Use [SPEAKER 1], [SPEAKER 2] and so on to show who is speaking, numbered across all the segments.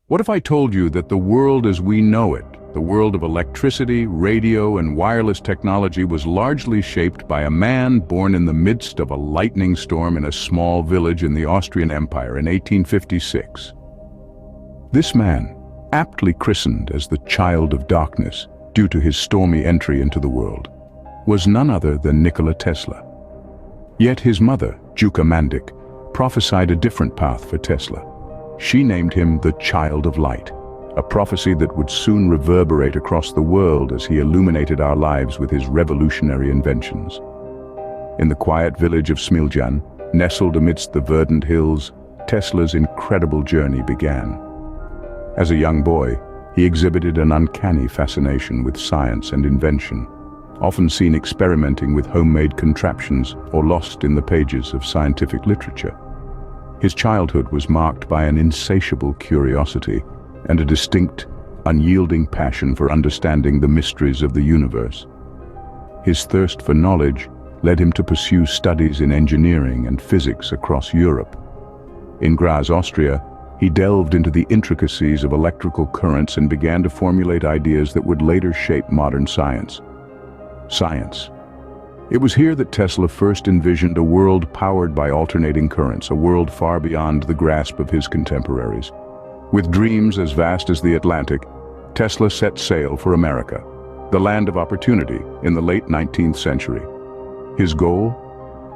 [SPEAKER 1] What if I told you that the world as we know it, the world of electricity, radio, and wireless technology was largely shaped by a man born in the midst of a lightning storm in a small village in the Austrian Empire in 1856? This man, aptly christened as the Child of Darkness due to his stormy entry into the world, was none other than Nikola Tesla. Yet his mother, Juka Mandik, prophesied a different path for Tesla. She named him the Child of Light, a prophecy that would soon reverberate across the world as he illuminated our lives with his revolutionary inventions. In the quiet village of Smiljan, nestled amidst the verdant hills, Tesla's incredible journey began. As a young boy, he exhibited an uncanny fascination with science and invention, often seen experimenting with homemade contraptions or lost in the pages of scientific literature. His childhood was marked by an insatiable curiosity and a distinct, unyielding passion for understanding the mysteries of the universe. His thirst for knowledge led him to pursue studies in engineering and physics across Europe. In Graz, Austria, he delved into the intricacies of electrical currents and began to formulate ideas that would later shape modern science. Science. It was here that Tesla first envisioned a world powered by alternating currents, a world far beyond the grasp of his contemporaries. With dreams as vast as the Atlantic, Tesla set sail for America, the land of opportunity in the late 19th century. His goal?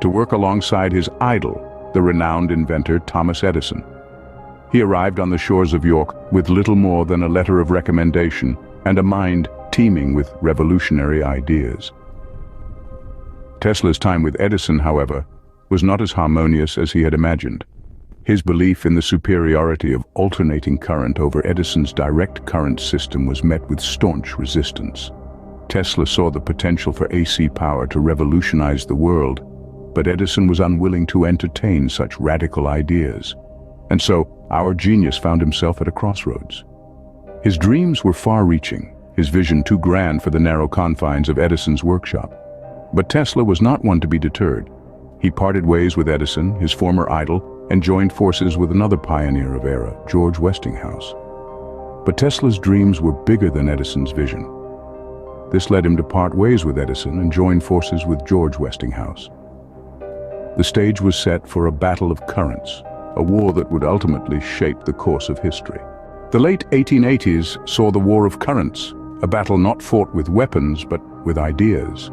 [SPEAKER 1] To work alongside his idol, the renowned inventor Thomas Edison. He arrived on the shores of York with little more than a letter of recommendation and a mind teeming with revolutionary ideas. Tesla's time with Edison, however, was not as harmonious as he had imagined. His belief in the superiority of alternating current over Edison's direct current system was met with staunch resistance. Tesla saw the potential for AC power to revolutionize the world, but Edison was unwilling to entertain such radical ideas. And so, our genius found himself at a crossroads. His dreams were far-reaching, his vision too grand for the narrow confines of Edison's workshop. But Tesla was not one to be deterred. He parted ways with Edison, his former idol, and joined forces with another pioneer of era, George Westinghouse. But Tesla's dreams were bigger than Edison's vision. This led him to part ways with Edison and join forces with George Westinghouse. The stage was set for a battle of currents, a war that would ultimately shape the course of history. The late 1880s saw the War of Currents, a battle not fought with weapons but with ideas.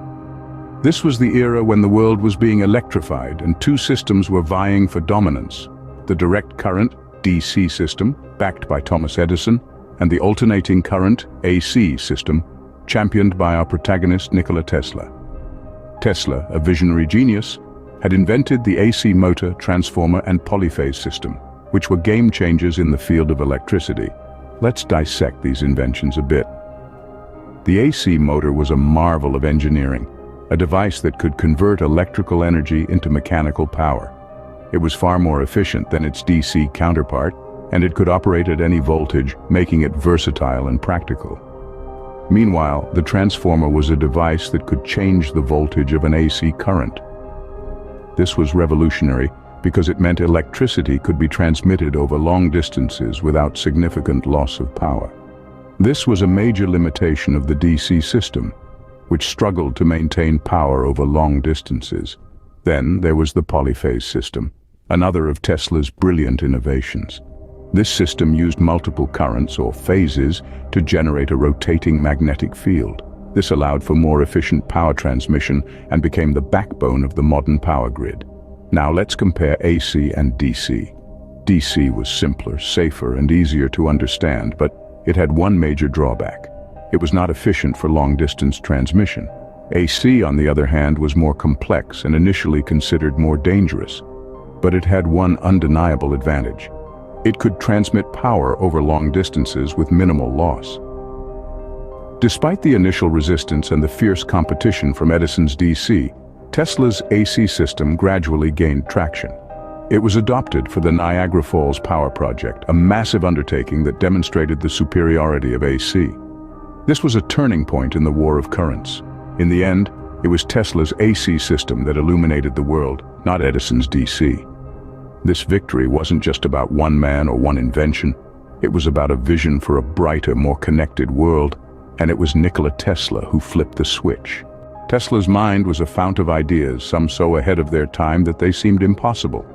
[SPEAKER 1] This was the era when the world was being electrified and two systems were vying for dominance: the direct current, DC system, backed by Thomas Edison, and the alternating current, AC system, championed by our protagonist Nikola Tesla. Tesla, a visionary genius, had invented the AC motor, transformer, and polyphase system, which were game changers in the field of electricity. Let's dissect these inventions a bit. The AC motor was a marvel of engineering, a device that could convert electrical energy into mechanical power. It was far more efficient than its DC counterpart, and it could operate at any voltage, making it versatile and practical. Meanwhile, the transformer was a device that could change the voltage of an AC current. This was revolutionary because it meant electricity could be transmitted over long distances without significant loss of power. This was a major limitation of the DC system, which struggled to maintain power over long distances. Then there was the polyphase system, another of Tesla's brilliant innovations. This system used multiple currents or phases to generate a rotating magnetic field. This allowed for more efficient power transmission and became the backbone of the modern power grid. Now let's compare AC and DC. DC was simpler, safer, and easier to understand, but it had one major drawback. It was not efficient for long-distance transmission. AC, on the other hand, was more complex and initially considered more dangerous. But it had one undeniable advantage. It could transmit power over long distances with minimal loss. Despite the initial resistance and the fierce competition from Edison's DC, Tesla's AC system gradually gained traction. It was adopted for the Niagara Falls Power Project, a massive undertaking that demonstrated the superiority of AC. This was a turning point in the war of currents. In the end, it was Tesla's AC system that illuminated the world, not Edison's DC. This victory wasn't just about one man or one invention. It was about a vision for a brighter, more connected world, and it was Nikola Tesla who flipped the switch. Tesla's mind was a fount of ideas, some so ahead of their time that they seemed impossible.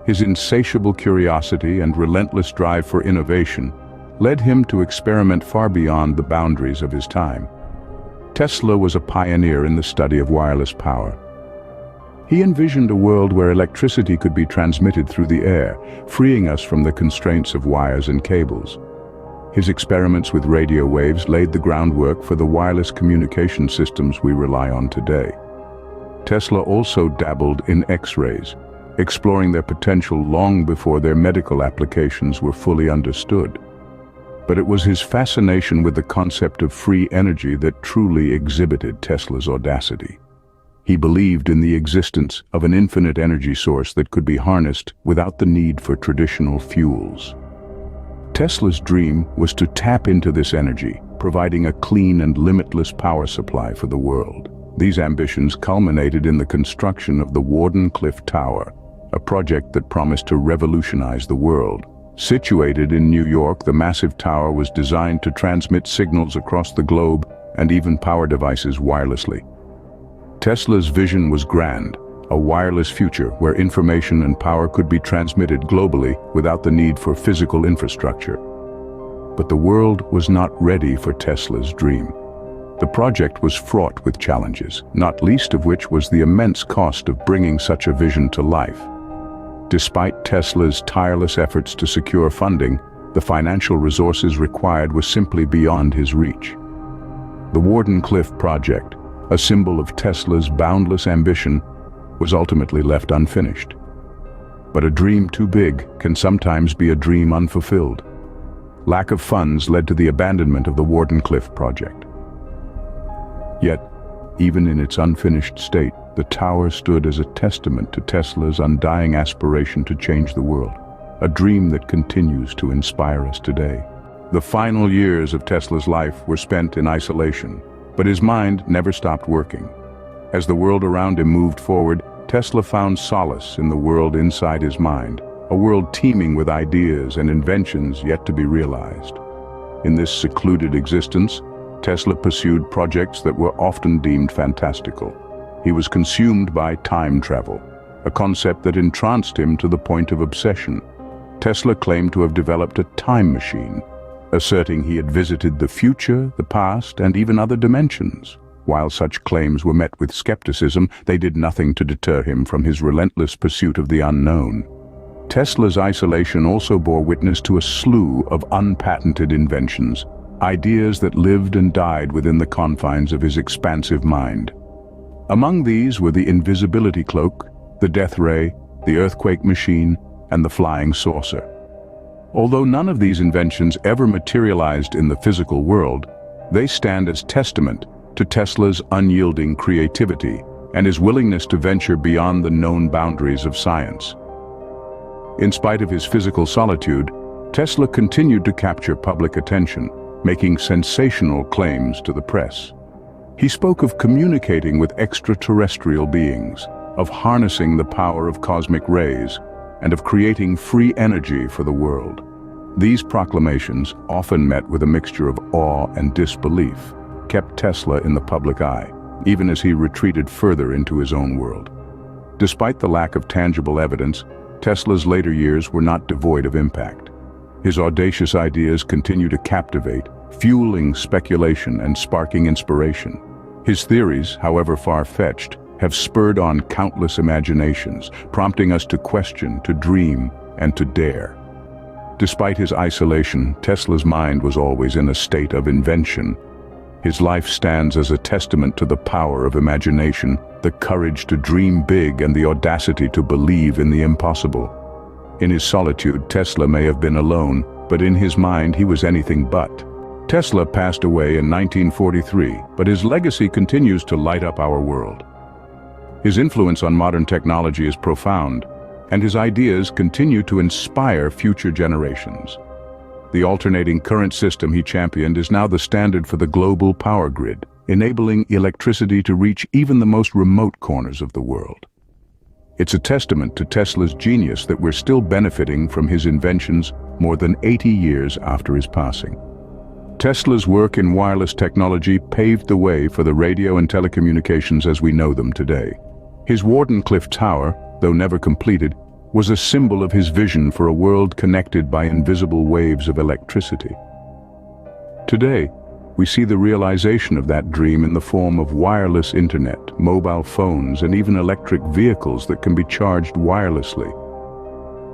[SPEAKER 1] His insatiable curiosity and relentless drive for innovation led him to experiment far beyond the boundaries of his time. Tesla was a pioneer in the study of wireless power. He envisioned a world where electricity could be transmitted through the air, freeing us from the constraints of wires and cables. His experiments with radio waves laid the groundwork for the wireless communication systems we rely on today. Tesla also dabbled in X-rays, exploring their potential long before their medical applications were fully understood. But it was his fascination with the concept of free energy that truly exhibited Tesla's audacity. He believed in the existence of an infinite energy source that could be harnessed without the need for traditional fuels. Tesla's dream was to tap into this energy, providing a clean and limitless power supply for the world. These ambitions culminated in the construction of the Wardenclyffe Tower, a project that promised to revolutionize the world. Situated in New York, the massive tower was designed to transmit signals across the globe and even power devices wirelessly. Tesla's vision was grand, a wireless future where information and power could be transmitted globally without the need for physical infrastructure. But the world was not ready for Tesla's dream. The project was fraught with challenges, not least of which was the immense cost of bringing such a vision to life. Despite Tesla's tireless efforts to secure funding, the financial resources required were simply beyond his reach. The Wardenclyffe project, a symbol of Tesla's boundless ambition, was ultimately left unfinished. But a dream too big can sometimes be a dream unfulfilled. Lack of funds led to the abandonment of the Wardenclyffe project. Yet, even in its unfinished state, the tower stood as a testament to Tesla's undying aspiration to change the world, a dream that continues to inspire us today. The final years of Tesla's life were spent in isolation, but his mind never stopped working. As the world around him moved forward, Tesla found solace in the world inside his mind, a world teeming with ideas and inventions yet to be realized. In this secluded existence, Tesla pursued projects that were often deemed fantastical. He was consumed by time travel, a concept that entranced him to the point of obsession. Tesla claimed to have developed a time machine, asserting he had visited the future, the past, and even other dimensions. While such claims were met with skepticism, they did nothing to deter him from his relentless pursuit of the unknown. Tesla's isolation also bore witness to a slew of unpatented inventions, ideas that lived and died within the confines of his expansive mind. Among these were the invisibility cloak, the death ray, the earthquake machine, and the flying saucer. Although none of these inventions ever materialized in the physical world, they stand as testament to Tesla's unyielding creativity and his willingness to venture beyond the known boundaries of science. In spite of his physical solitude, Tesla continued to capture public attention, making sensational claims to the press. He spoke of communicating with extraterrestrial beings, of harnessing the power of cosmic rays, and of creating free energy for the world. These proclamations, often met with a mixture of awe and disbelief, kept Tesla in the public eye, even as he retreated further into his own world. Despite the lack of tangible evidence, Tesla's later years were not devoid of impact. His audacious ideas continue to captivate, fueling speculation and sparking inspiration. His theories, however far-fetched, have spurred on countless imaginations, prompting us to question, to dream, and to dare. Despite his isolation, Tesla's mind was always in a state of invention. His life stands as a testament to the power of imagination, the courage to dream big, and the audacity to believe in the impossible. In his solitude, Tesla may have been alone, but in his mind he was anything but. Tesla passed away in 1943, but his legacy continues to light up our world. His influence on modern technology is profound, and his ideas continue to inspire future generations. The alternating current system he championed is now the standard for the global power grid, enabling electricity to reach even the most remote corners of the world. It's a testament to Tesla's genius that we're still benefiting from his inventions more than 80 years after his passing. Tesla's work in wireless technology paved the way for the radio and telecommunications as we know them today. His Wardenclyffe Tower, though never completed, was a symbol of his vision for a world connected by invisible waves of electricity. Today, we see the realization of that dream in the form of wireless internet, mobile phones, and even electric vehicles that can be charged wirelessly.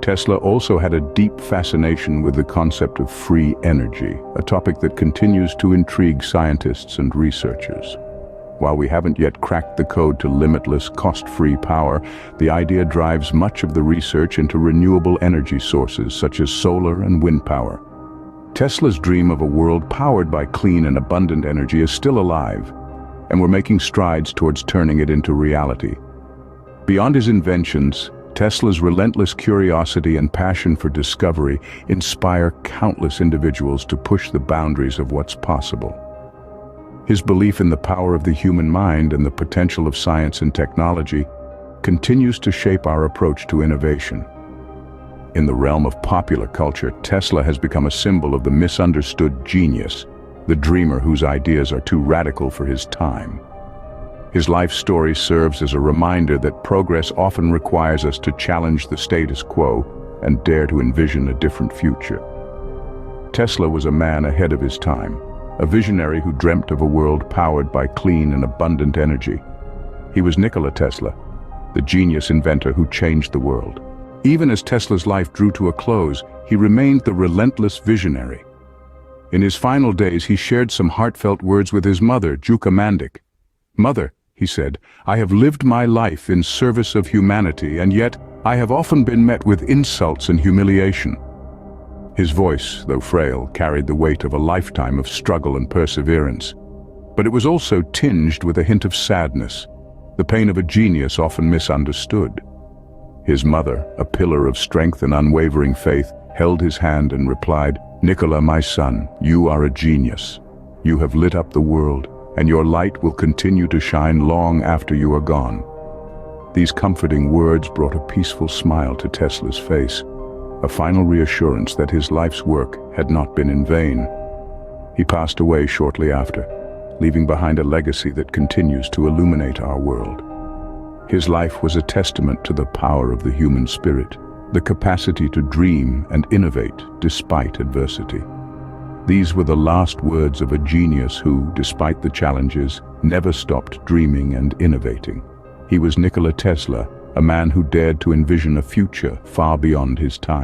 [SPEAKER 1] Tesla also had a deep fascination with the concept of free energy, a topic that continues to intrigue scientists and researchers. While we haven't yet cracked the code to limitless, cost-free power, the idea drives much of the research into renewable energy sources such as solar and wind power. Tesla's dream of a world powered by clean and abundant energy is still alive, and we're making strides towards turning it into reality. Beyond his inventions, Tesla's relentless curiosity and passion for discovery inspire countless individuals to push the boundaries of what's possible. His belief in the power of the human mind and the potential of science and technology continues to shape our approach to innovation. In the realm of popular culture, Tesla has become a symbol of the misunderstood genius, the dreamer whose ideas are too radical for his time. His life story serves as a reminder that progress often requires us to challenge the status quo and dare to envision a different future. Tesla was a man ahead of his time, a visionary who dreamt of a world powered by clean and abundant energy. He was Nikola Tesla, the genius inventor who changed the world. Even as Tesla's life drew to a close, he remained the relentless visionary. In his final days, he shared some heartfelt words with his mother, Juka Mandik. "Mother," he said, "I have lived my life in service of humanity, and yet I have often been met with insults and humiliation." His voice, though frail, carried the weight of a lifetime of struggle and perseverance. But it was also tinged with a hint of sadness, the pain of a genius often misunderstood. His mother, a pillar of strength and unwavering faith, held his hand and replied, "Nikola, my son, you are a genius. You have lit up the world, and your light will continue to shine long after you are gone." These comforting words brought a peaceful smile to Tesla's face, a final reassurance that his life's work had not been in vain. He passed away shortly after, leaving behind a legacy that continues to illuminate our world. His life was a testament to the power of the human spirit, the capacity to dream and innovate despite adversity. These were the last words of a genius who, despite the challenges, never stopped dreaming and innovating. He was Nikola Tesla, a man who dared to envision a future far beyond his time.